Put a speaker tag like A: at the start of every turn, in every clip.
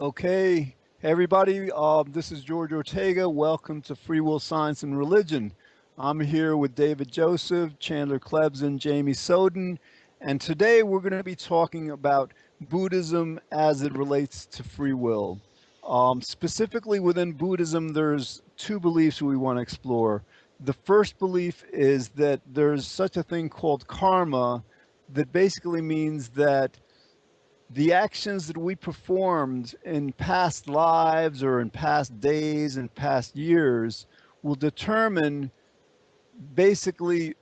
A: Okay, hey everybody, this is George Ortega. Welcome to Free Will Science and Religion. I'm here with David Joseph, Chandler Klebs, and Jamie Soden. And today we're going to be talking about Buddhism as it relates to free will. Specifically within Buddhism, there's two beliefs we want to explore. The first belief is that there's such a thing called karma that basically means that the actions that we performed in past lives or in past days and past years will determine basically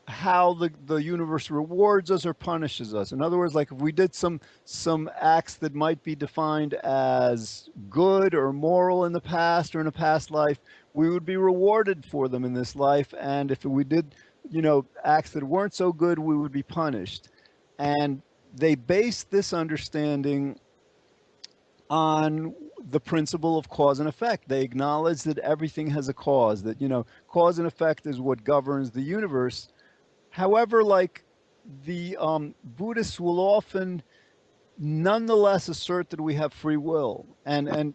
A: how the universe rewards us or punishes us. In other words, like if we did some acts that might be defined as good or moral in the past or in a past life, we would be rewarded for them in this life. And if we did, acts that weren't so good, we would be punished. And they base this understanding on the principle of cause and effect. They acknowledge that everything has a cause, that, cause and effect is what governs the universe. However, like the Buddhists will often nonetheless assert that we have free will. And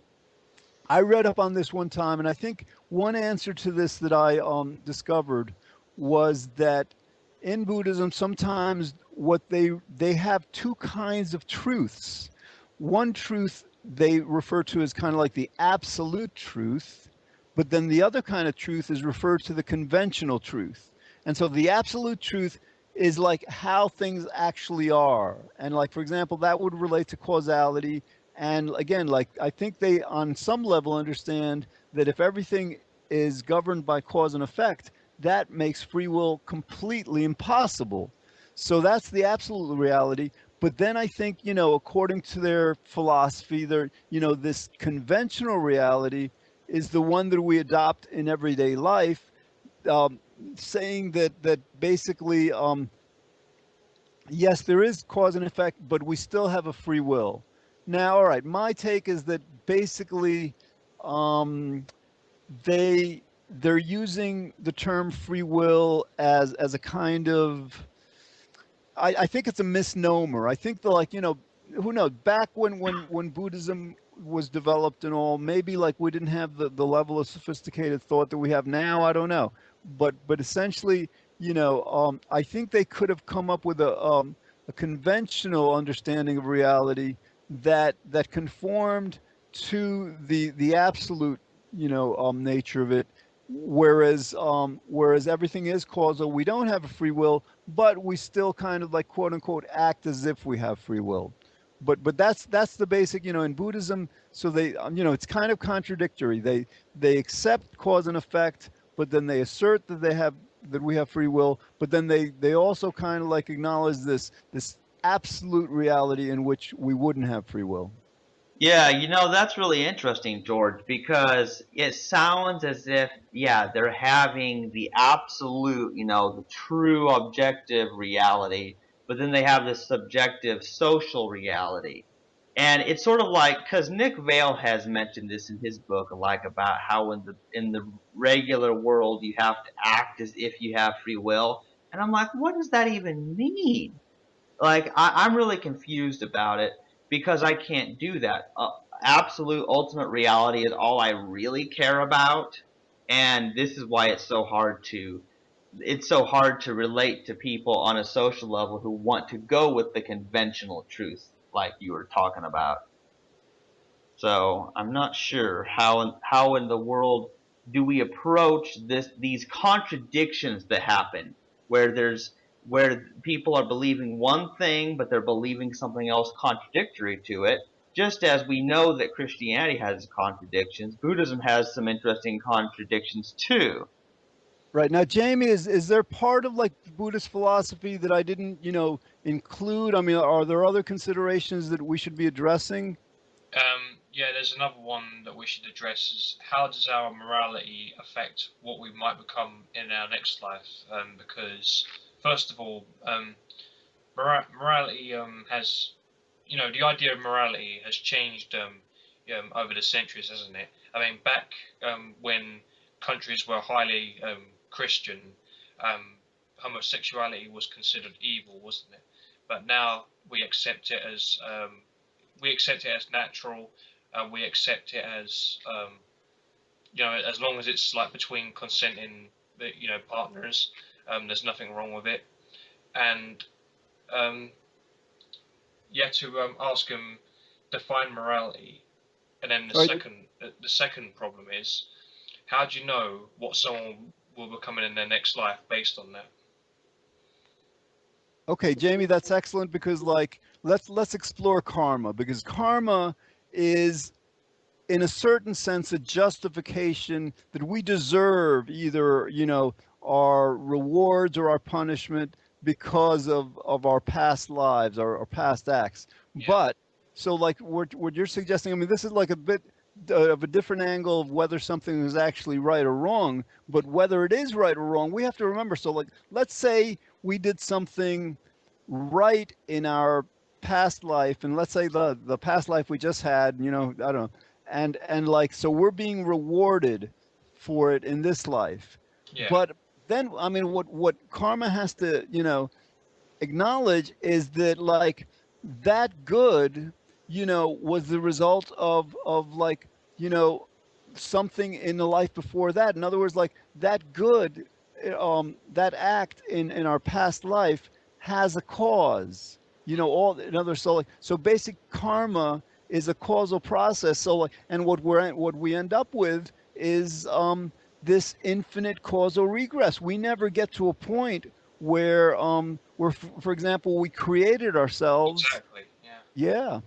A: I read up on this one time, and I think one answer to this that I discovered was that in Buddhism, sometimes what they have two kinds of truths. One truth they refer to as kind of like the absolute truth, but then the other kind of truth is referred to the conventional truth. And so the absolute truth is like how things actually are. And like for example, that would relate to causality. And again, like I think they on some level understand that if everything is governed by cause and effect, that makes free will completely impossible. So that's the absolute reality. But then I think, according to their philosophy, this conventional reality is the one that we adopt in everyday life, um, saying that basically, yes, there is cause and effect, but we still have a free will. Now, all right, my take is that basically, um, they they're using the term free will as a kind of I think it's a misnomer. I think the like who knows back when Buddhism was developed and all, maybe like we didn't have the level of sophisticated thought that we have now. I don't know, but essentially, I think they could have come up with a conventional understanding of reality that conformed to the absolute nature of it. Whereas everything is causal, we don't have a free will, but we still kind of like quote unquote act as if we have free will. But that's the basic, in Buddhism. So they it's kind of contradictory. They accept cause and effect, but then they assert that we have free will, but then they also kind of like acknowledge this absolute reality in which we wouldn't have free will.
B: Yeah, that's really interesting, George, because it sounds as if, yeah, they're having the absolute, the true objective reality, but then they have this subjective social reality. And it's sort of like, because Nick Vale has mentioned this in his book, like about how in the regular world you have to act as if you have free will. And I'm like, what does that even mean? Like I'm really confused about it because I can't do that. Absolute ultimate reality is all I really care about, and this is why it's so hard to relate to people on a social level who want to go with the conventional truth like you were talking about. So I'm not sure how in the world do we approach these contradictions that happen where people are believing one thing but they're believing something else contradictory to it. Just as we know that Christianity has contradictions, Buddhism has some interesting contradictions too.
A: Right. Now, Jamie, is there part of like Buddhist philosophy that I didn't, include? I mean, are there other considerations that we should be addressing?
C: Yeah, there's another one that we should address is how does our morality affect what we might become in our next life? Because first of all, morality has, the idea of morality has changed over the centuries, hasn't it? I mean, back when countries were highly Christian, um, homosexuality was considered evil, wasn't it? But now we accept it as natural. we accept it as as long as it's like between consenting partners, there's nothing wrong with it. And you have to ask them define morality, and then
A: All right.
C: the second problem is, how do you know what someone will become in their next life based on that?
A: Okay, Jamie, that's excellent because like let's explore karma because karma is in a certain sense a justification that we deserve either, our rewards or our punishment because of our past lives or our past acts.
C: Yeah,
A: But so like what you're suggesting, I mean, this is like a bit of a different angle of whether something is actually right or wrong, but whether it is right or wrong, we have to remember. So like, let's say we did something right in our past life, and let's say the past life we just had, I don't know, and like so we're being rewarded for it in this life.
C: yeah,
A: But then I mean what karma has to, acknowledge is that like that good, was the result of like, you know, something in the life before that. In other words, like that good, that act in our past life has a cause. All in other so like so basic karma is a causal process. So like, and what we end up with is this infinite causal regress. We never get to a point where for example, we created ourselves.
C: exactly. Yeah,
A: Yeah.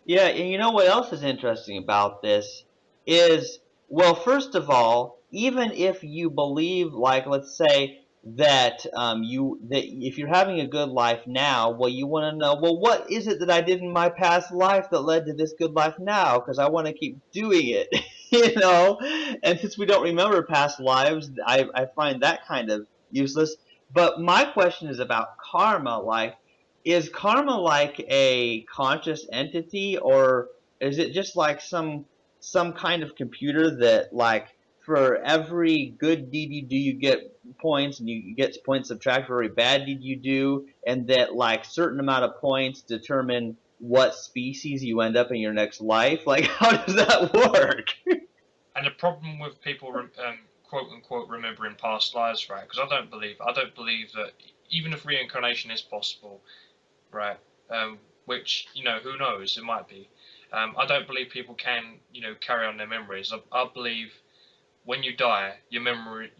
B: Yeah, and you know what else is interesting about this is, well, first of all, even if you believe, like, let's say that that if you're having a good life now, well, you want to know, well, what is it that I did in my past life that led to this good life now? Because I want to keep doing it, you know. And since we don't remember past lives, I find that kind of useless. But my question is about karma, like is karma like a conscious entity, or is it just like some kind of computer that like for every good deed you do you get points, and you get points subtracted for every bad deed you do, and that like certain amount of points determine what species you end up in your next life? Like how does that work?
C: and the problem with people quote unquote remembering past lives, right? Because I don't believe that even if reincarnation is possible, right? Which who knows, it might be. I don't believe people can carry on their memories. I believe when you die, your memory,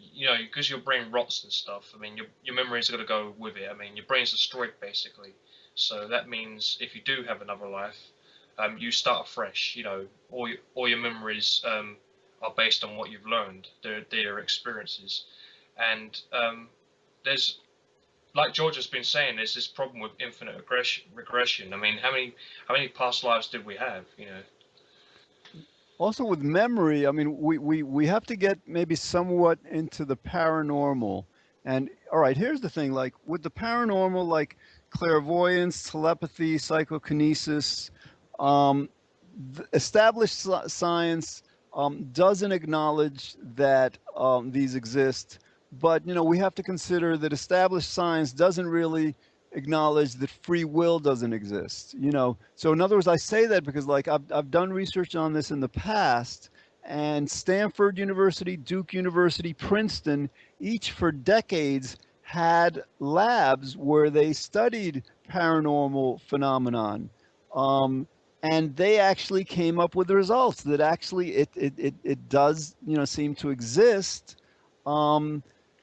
C: because your brain rots and stuff. I mean, your memories are going to go with it. I mean, your brain's destroyed basically. So that means if you do have another life, you start afresh. All your memories are based on what you've learned, their experiences, and there's like George has been saying, there's this problem with infinite regression. I mean, how many past lives did we have?
A: Also with memory, I mean, we have to get maybe somewhat into the paranormal. And all right, here's the thing, like with the paranormal, like clairvoyance, telepathy, psychokinesis, um, established science doesn't acknowledge that these exist. But we have to consider that established science doesn't really acknowledge that free will doesn't exist. So in other words, I say that because like I've done research on this in the past, and Stanford University, Duke University, Princeton, each for decades had labs where they studied paranormal phenomenon. Um, and they actually came up with the results that actually it does seem to exist. Um,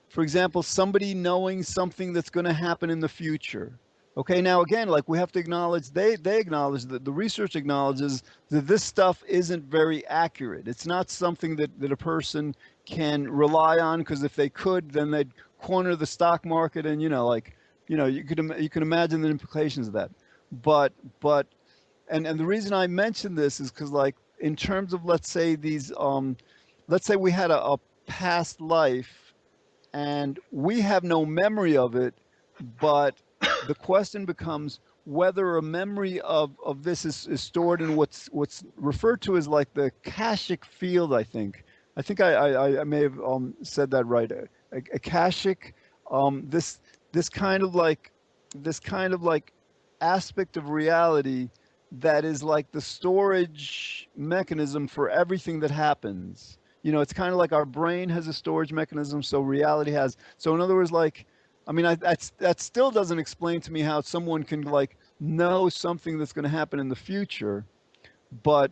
A: for example, somebody knowing something that's going to happen in the future. Okay, now again, like we have to acknowledge, they acknowledge that the research acknowledges that this stuff isn't very accurate. It's not something that a person can rely on, because if they could, then they'd corner the stock market, and like you can imagine the implications of that. But and the reason I mention this is because like in terms of let's say these let's say we had a past life and we have no memory of it, but the question becomes whether a memory of this is stored in what's referred to as like the akashic field. I think I may have said that right. Akashic, this this kind of like this kind of like aspect of reality that is like the storage mechanism for everything that happens. You know, it's kind of like our brain has a storage mechanism, so reality has. So in other words, like, I mean, that still doesn't explain to me how someone can like know something that's going to happen in the future, but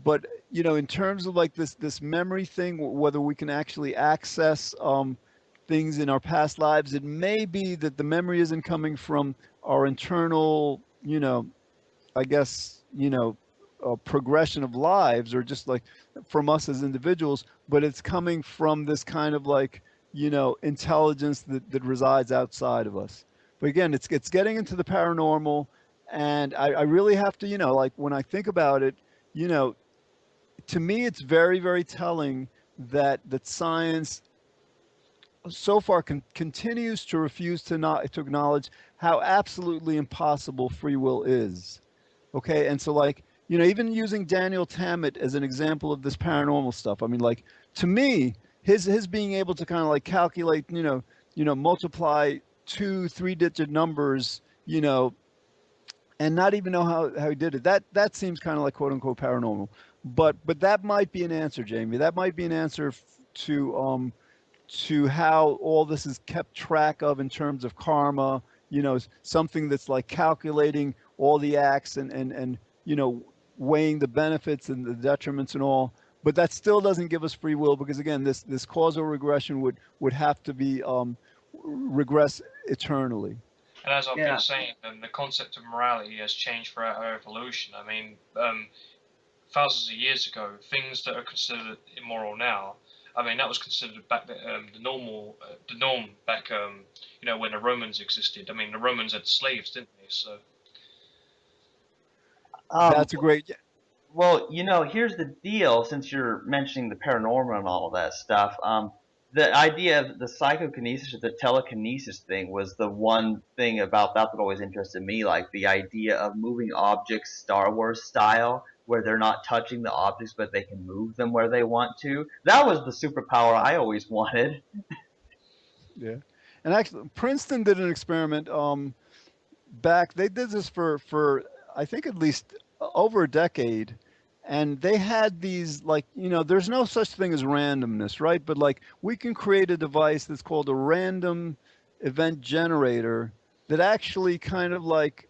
A: but you know, in terms of like this memory thing, whether we can actually access things in our past lives, it may be that the memory isn't coming from our internal, you know, I guess, you know, progression of lives or just like from us as individuals, but it's coming from this kind of like, you know, intelligence that resides outside of us. But again, it's getting into the paranormal, and I really have to, you know, like when I think about it, you know, to me it's very, very telling that science so far continues to refuse to acknowledge how absolutely impossible free will is. Okay, and so like, you know, even using Daniel Tammet as an example of this paranormal stuff, I mean, like, to me, his being able to kind of like calculate, you know, multiply two, three-digit numbers, you know, and not even know how he did it. That seems kind of like quote unquote paranormal. But that might be an answer, Jamie. That might be an answer to how all this is kept track of in terms of karma, you know, something that's like calculating all the acts and you know, weighing the benefits and the detriments and all. But that still doesn't give us free will because again, this causal regression would have to be regress eternally.
C: And as I've been
B: Yeah.
C: saying, the concept of morality has changed throughout our evolution. I mean, thousands of years ago, things that are considered immoral now, I mean, that was considered back the norm back, you know, when the Romans existed. I mean, the Romans had slaves, didn't they? So
B: Um,
A: That's a great.
B: well, you know, here's the deal. Since you're mentioning the paranormal and all of that stuff, the idea of the psychokinesis or the telekinesis thing was the one thing about that that always interested me. Like the idea of moving objects, Star Wars style, where they're not touching the objects, but they can move them where they want to. That was the superpower I always wanted.
A: Yeah, and actually, Princeton did an experiment. Back they did this for I think at least over a decade, and they had these like, you know, there's no such thing as randomness, right? But like we can create a device that's called a random event generator that actually kind of like,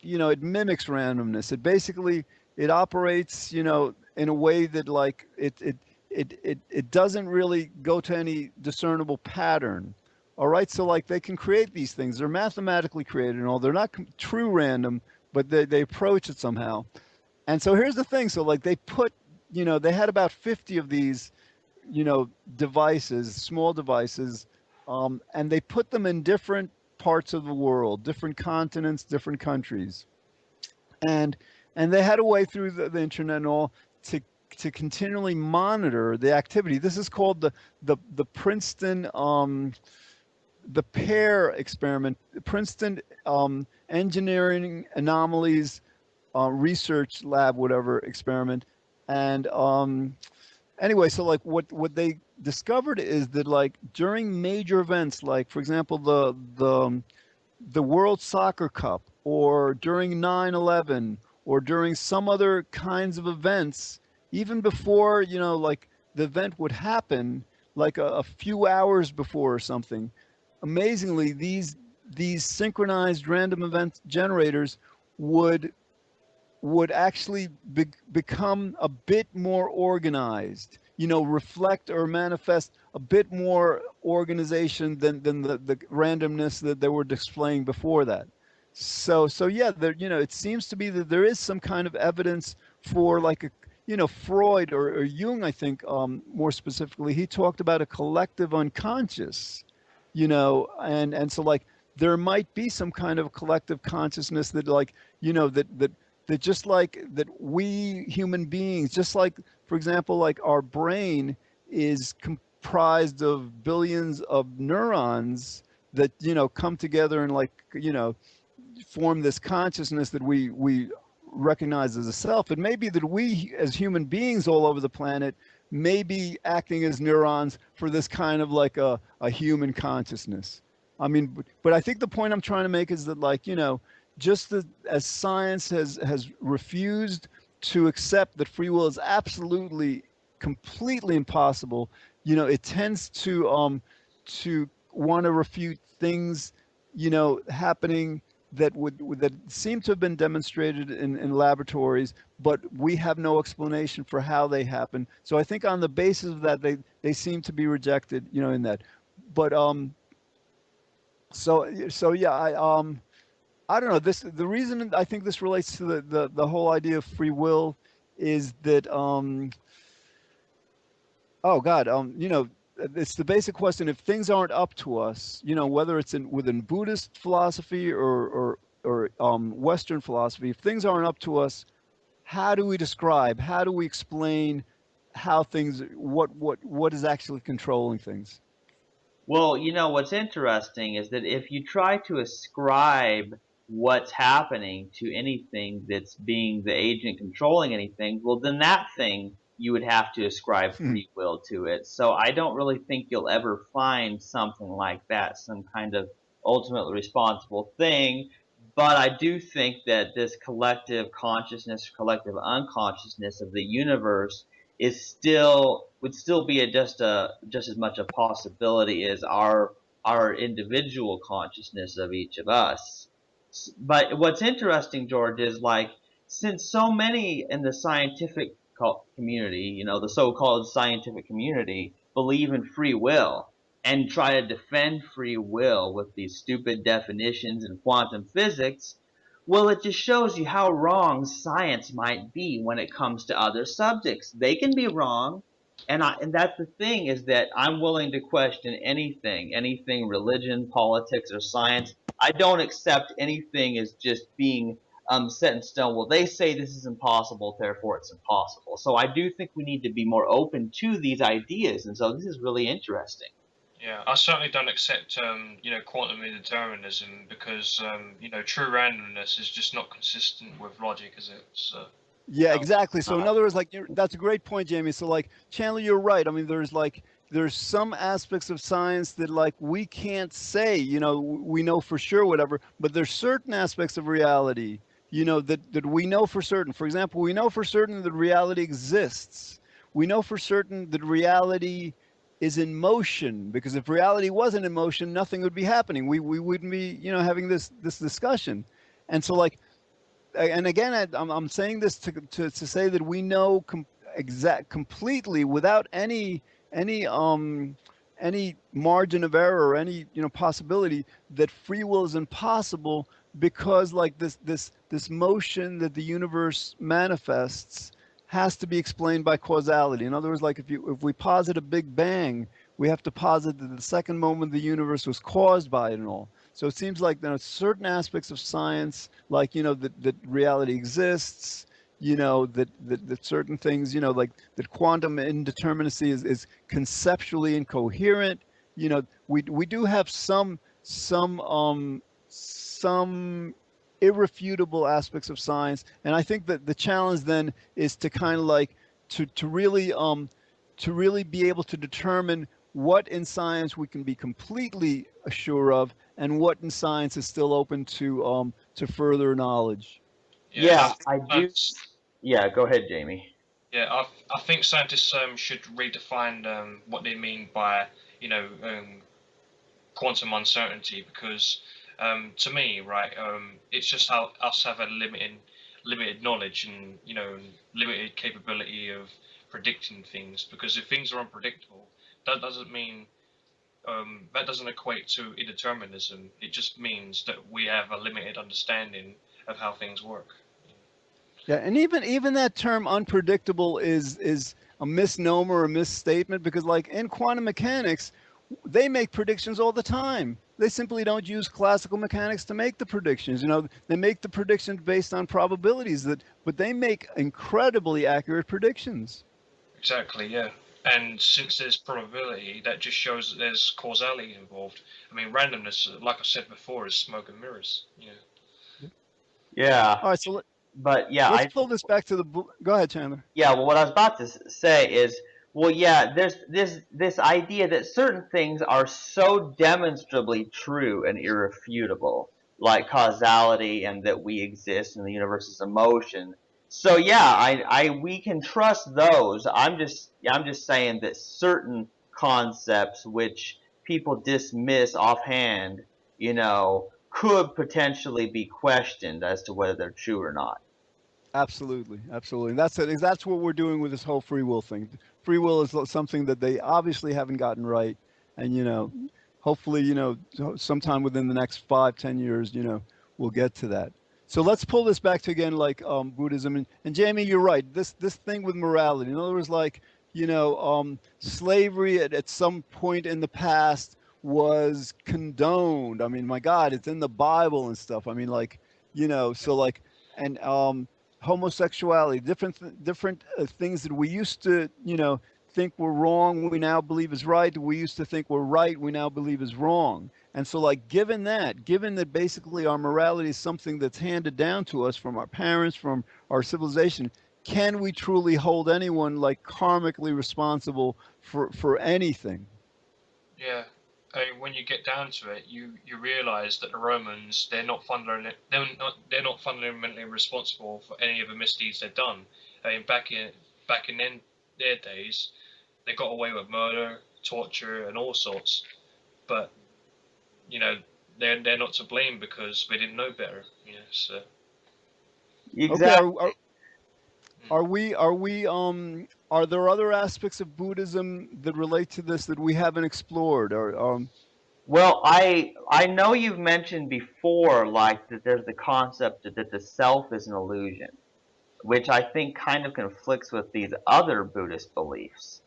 A: you know, it mimics randomness. It basically it operates, you know, in a way that like it doesn't really go to any discernible pattern. All right, so like they can create these things. They're mathematically created and all. They're not true random, but they approach it somehow. And so here's the thing. So like they put, you know, they had about 50 of these, you know, devices, small devices, and they put them in different parts of the world, different continents, different countries, and and they had a way through the internet and all to continually monitor the activity. This is called the Princeton the pair experiment, Princeton engineering anomalies research lab, whatever experiment. And anyway, so like what they discovered is that like during major events, like for example the World Soccer Cup, or during 9/11, or during some other kinds of events, even before, you know, like the event would happen, like a few hours before or something. Amazingly, these synchronized random event generators would would actually become a bit more organized, you know, reflect or manifest a bit more organization than the randomness that they were displaying before that. So yeah, there, you know, it seems to be that there is some kind of evidence for like a, you know, Freud or Jung, I think, more specifically, he talked about a collective unconscious, you know, and so like there might be some kind of collective consciousness that like, you know, that just like that we human beings, just like for example like our brain is comprised of billions of neurons that, you know, come together and like, you know, form this consciousness that we recognize as a self. It may be that we as human beings all over the planet may be acting as neurons for this kind of like a human consciousness. I mean, but I think the point I'm trying to make is that like, you know, just as science has refused to accept that free will is absolutely, completely impossible, it tends to want to refute things, happening that seem to have been demonstrated in laboratories, but we have no explanation for how they happen. So I think on the basis of that, they seem to be rejected, in that. But so yeah, I don't know. The reason I think this relates to the whole idea of free will is that oh God, it's the basic question: if things aren't up to us, whether it's within Buddhist philosophy or Western philosophy, if things aren't up to us, how do we describe? How do we explain how things? What is actually controlling things?
B: Well, what's interesting is that if you try to ascribe what's happening to anything that's being the agent controlling anything, well, then that thing you would have to ascribe
A: Hmm.
B: free will to it. So I don't really think you'll ever find something like that, some kind of ultimately responsible thing. But I do think that this collective consciousness, collective unconsciousness of the universe is still would still be just as much a possibility as our individual consciousness of each of us. But what's interesting, George, is like since so many in the scientific community, the so-called scientific community, believe in free will and try to defend free will with these stupid definitions in quantum physics, well, it just shows you how wrong science might be when it comes to other subjects. They can be wrong, and that's the thing is that I'm willing to question anything religion, politics, or science. I don't accept anything as just being set in stone. Well, they say this is impossible, therefore it's impossible. So I do think we need to be more open to these ideas, and so this is really interesting.
C: Yeah, I certainly don't accept, quantum indeterminism because, true randomness is just not consistent with logic, is it? So,
A: Yeah,
C: no,
A: exactly. So in
B: Uh,
A: other words, like that's a great point, Jamie. So like Chandler, you're right. I mean, there's some aspects of science that like we can't say, we know for sure whatever, but there's certain aspects of reality, that we know for certain. For example, we know for certain that reality exists. We know for certain that reality is in motion, because if reality wasn't in motion, nothing would be happening. We wouldn't be, having this discussion. And so like and again, I'm saying this to say that we know completely without any any margin of error or any possibility that free will is impossible, because like this motion that the universe manifests has to be explained by causality. In other words, like if we posit a big bang, we have to posit that the second moment the universe was caused by it and all. So it seems like there are certain aspects of science, like that reality exists, that certain things, like that quantum indeterminacy is conceptually incoherent. We do have some irrefutable aspects of science, and I think that the challenge then is to kind of like to really be able to determine what in science we can be completely sure of, and what in science is still open to further knowledge.
C: yeah,
B: yeah, I do.
C: that's,
B: Yeah, go ahead, Jamie.
C: yeah, I think scientists should redefine what they mean by, quantum uncertainty because, to me, right, it's just how us have a limited knowledge and limited capability of predicting things. Because if things are unpredictable, that doesn't mean that doesn't equate to indeterminism. It just means that we have a limited understanding of how things work.
A: Yeah, and even that term unpredictable is a misnomer, a misstatement, because like in quantum mechanics, they make predictions all the time. They simply don't use classical mechanics to make the predictions. They make the predictions based on probabilities, but they make incredibly accurate predictions.
C: Exactly, yeah. And since there's probability, that just shows that there's causality involved. I mean, randomness, like I said before, is smoke and mirrors.
B: Yeah,
A: All right, so
B: but yeah,
A: let's
B: I
A: pull this back to the. Go ahead, Chandler.
B: yeah. Well, what I was about to say is, well, yeah, there's this idea that certain things are so demonstrably true and irrefutable like causality and that we exist and the universe is a motion. So yeah, we can trust those. I'm just saying that certain concepts which people dismiss offhand, could potentially be questioned as to whether they're true or not.
A: Absolutely, absolutely. And that's it. That's what we're doing with this whole free will thing. Free will is something that they obviously haven't gotten right, and hopefully, sometime within the next 5, 10 years, we'll get to that. So let's pull this back to again, like Buddhism, and Jamie, you're right. This thing with morality. In other words, like slavery at some point in the past was condoned. I mean, my God, it's in the Bible and stuff. I mean, like so like and homosexuality, different things that we used to, think were wrong, we now believe is right. We used to think were right, we now believe is wrong. And so, like, given that basically our morality is something that's handed down to us from our parents, from our civilization, can we truly hold anyone like karmically responsible for anything?
C: Yeah. I mean, when you get down to it, you realize that the Romans, they're not fundamentally responsible for any of the misdeeds they've done. I mean, back in their days, they got away with murder, torture, and all sorts. But you know, they're not to blame because they didn't know better. So
A: Okay,
B: Exactly.
A: are there other aspects of Buddhism that relate to this that we haven't explored? Or
B: Well, I know you've mentioned before, like that there's the concept that the self is an illusion, which I think kind of conflicts with these other Buddhist beliefs.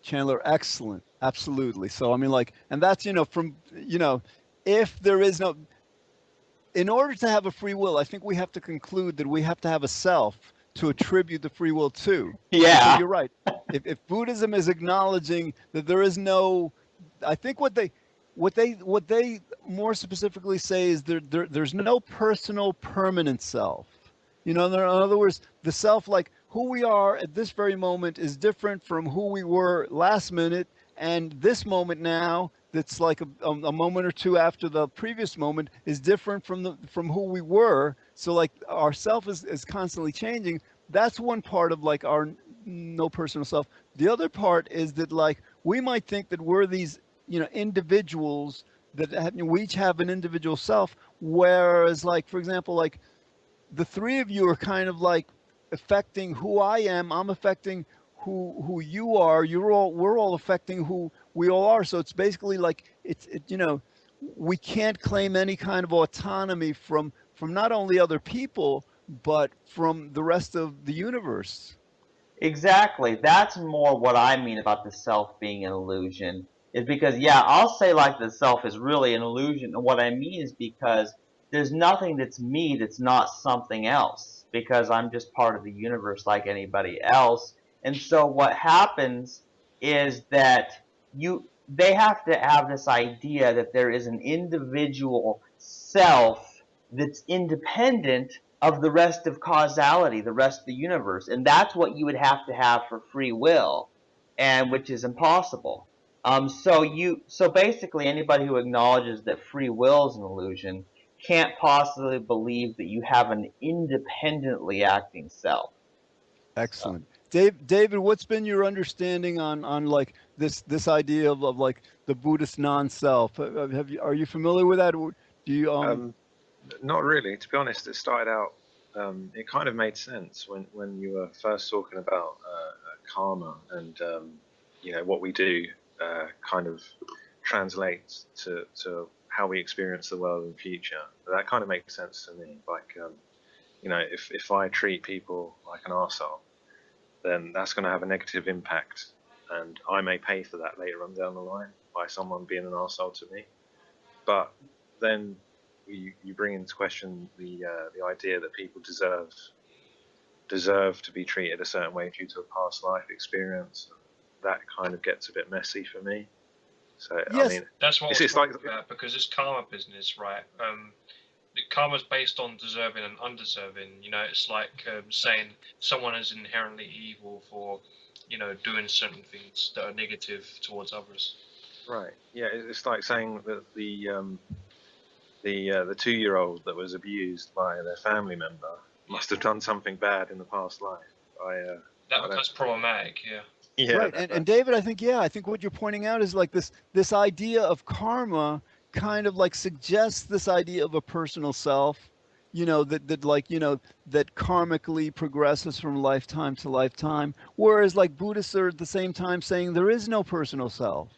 A: Chandler, excellent, absolutely. So I mean, like, and that's if there is no, in order to have a free will, I think we have to conclude that we have to have a self to attribute the free will to. And so
B: Yeah,
A: you're right. If Buddhism is acknowledging that there is no, I think what they more specifically say is there's no personal permanent self. In other words, the self, like who we are at this very moment, is different from who we were last minute, and this moment now, that's like a moment or two after the previous moment, is different from who we were. So like our self is constantly changing. That's one part of like our no personal self. The other part is that like we might think that we're these individuals that we each have an individual self, whereas like for example, like the three of you are kind of like affecting who I am. I'm affecting who you are. We're all affecting who we all are. So it's basically like we can't claim any kind of autonomy from not only other people but from the rest of the universe.
B: exactly. That's more what I mean about the self being an illusion. Is because, yeah, I'll say like the self is really an illusion. And what I mean is because there's nothing that's me that's not something else. Because I'm just part of the universe like anybody else. And so what happens is that they have to have this idea that there is an individual self that's independent of the rest of causality, the rest of the universe. And that's what you would have to have for free will, and which is impossible. So basically anybody who acknowledges that free will is an illusion can't possibly believe that you have an independently acting self. So.
A: Excellent. David, what's been your understanding on like this idea of like the Buddhist non-self? Are you familiar with that? Do you
D: Um, Not really, to be honest. It started out. It kind of made sense when you were first talking about karma and what we do kind of translates to how we experience the world in the future. That kind of makes sense to me. Like if I treat people like an arsehole, then that's going to have a negative impact, and I may pay for that later on down the line by someone being an arsehole to me. But then you bring into question the idea that people deserve to be treated a certain way due to a past life experience. That kind of gets a bit messy for me. So I
A: yes,
D: mean,
C: that's what I was
D: it's like
C: talking about because it's karma business, right? The karma's based on deserving and undeserving. It's like saying someone is inherently evil for, doing certain things that are negative towards others.
D: right, yeah, it's like saying that the 2-year-old that was abused by their family member must have done something bad in the past life.
C: That becomes problematic. Yeah.
D: Yeah,
A: Right. And David, I think what you're pointing out is like this idea of karma kind of like suggests this idea of a personal self, that like, that karmically progresses from lifetime to lifetime. Whereas like Buddhists are at the same time saying there is no personal self.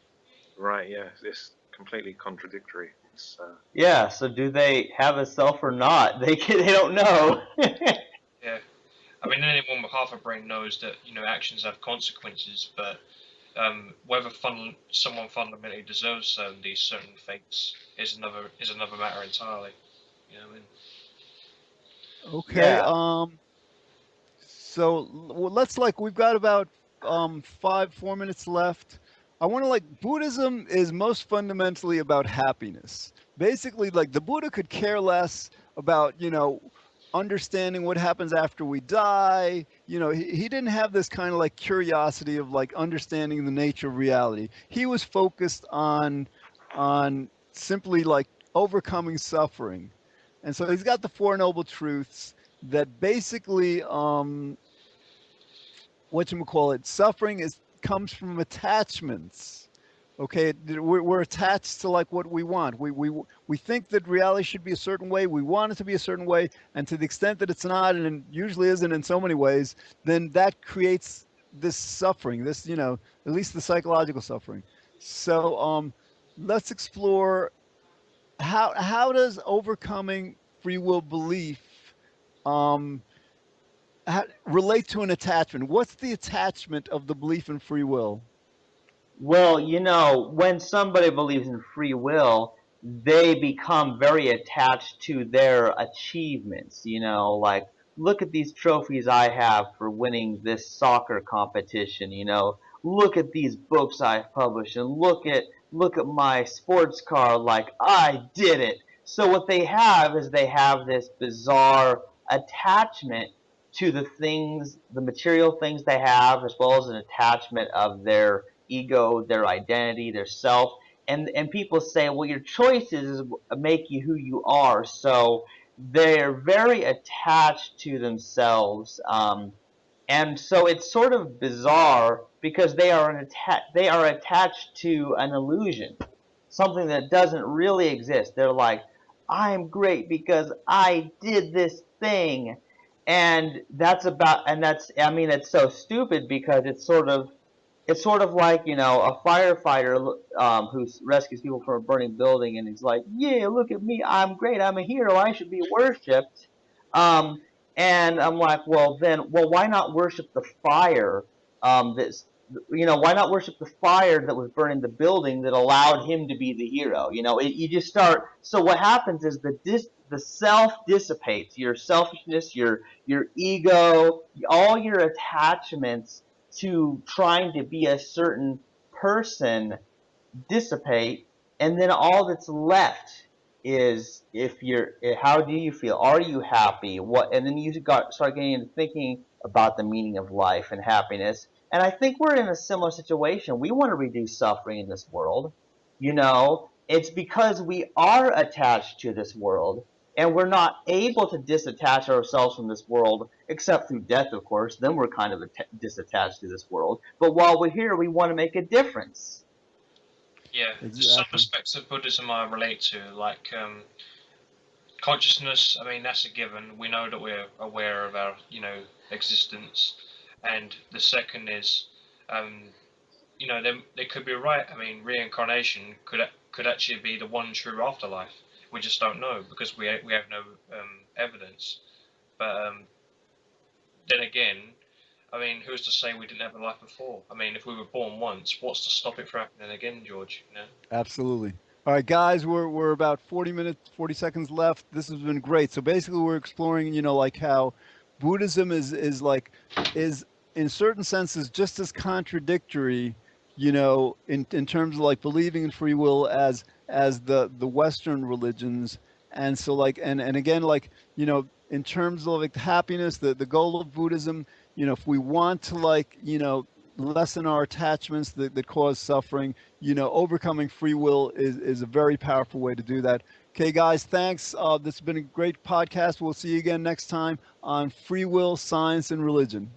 D: right. Yeah, it's completely contradictory. It's,
B: Yeah. So do they have a self or not? They don't know.
C: Yeah. I mean, anyone with half a brain knows that actions have consequences, but whether someone fundamentally deserves these certain fates is another matter entirely. You know what I mean?
A: Okay.
B: Yeah.
A: So well, let's like we've got about 4 minutes left. I want to like Buddhism is most fundamentally about happiness. Basically, like the Buddha could care less about understanding what happens after we die. He didn't have this kind of like curiosity of like understanding the nature of reality. He was focused on simply like overcoming suffering, and so he's got the Four Noble Truths that basically whatchamacallit, suffering comes from attachments. Okay, we're attached to like what we want. We think that reality should be a certain way. We want it to be a certain way, and to the extent that it's not, and it usually isn't in so many ways, then that creates this suffering. This, at least the psychological suffering. So let's explore how does overcoming free will belief um, relate to an attachment? What's the attachment of the belief in free will?
B: Well, when somebody believes in free will, they become very attached to their achievements. Like, look at these trophies I have for winning this soccer competition. Look at these books I've published, and look at my sports car. Like, I did it. So what they have is they have this bizarre attachment to the things, the material things they have, as well as an attachment of their ego, their identity, their self. And people say, well, your choices make you who you are. So they're very attached to themselves. And so it's sort of bizarre because they are attached to an illusion, something that doesn't really exist. They're like, I'm great because I did this thing. I mean, it's so stupid because it's sort of like, a firefighter who rescues people from a burning building, and he's like, "Yeah, look at me, I'm great, I'm a hero, I should be worshipped." Um, and I'm like, well, why not worship the fire? That's why not worship the fire that was burning the building that allowed him to be the hero? You just start. So what happens is the self dissipates, your selfishness, your ego, all your attachments to trying to be a certain person dissipate, and then all that's left is if you're how do you feel, are you happy, what, and then start getting into thinking about the meaning of life and happiness. And I think we're in a similar situation. We want to reduce suffering in this world. It's because we are attached to this world, and we're not able to disattach ourselves from this world except through death, of course. Then we're kind of disattached to this world, but while we're here we want to make a difference.
C: Yeah. Some
A: Exactly.
C: aspects of Buddhism I relate to, like consciousness. I mean, that's a given. We know that we're aware of our existence, and the second is, um, they could be right. I mean, reincarnation could actually be the one true afterlife. We just don't know because we have no evidence. But then again, I mean, who's to say we didn't have a life before? I mean, if we were born once, what's to stop it from happening again, George?
A: Absolutely. All right, guys, we're about 40 minutes, 40 seconds left. This has been great. So basically, we're exploring, like how Buddhism is in certain senses just as contradictory, in terms of like believing in free will as the Western religions. And so like and again like in terms of like happiness, the goal of Buddhism, if we want to like lessen our attachments that cause suffering. Overcoming free will is a very powerful way to do that. Okay, guys, thanks. This has been a great podcast. We'll see you again next time on Free Will, Science, and Religion.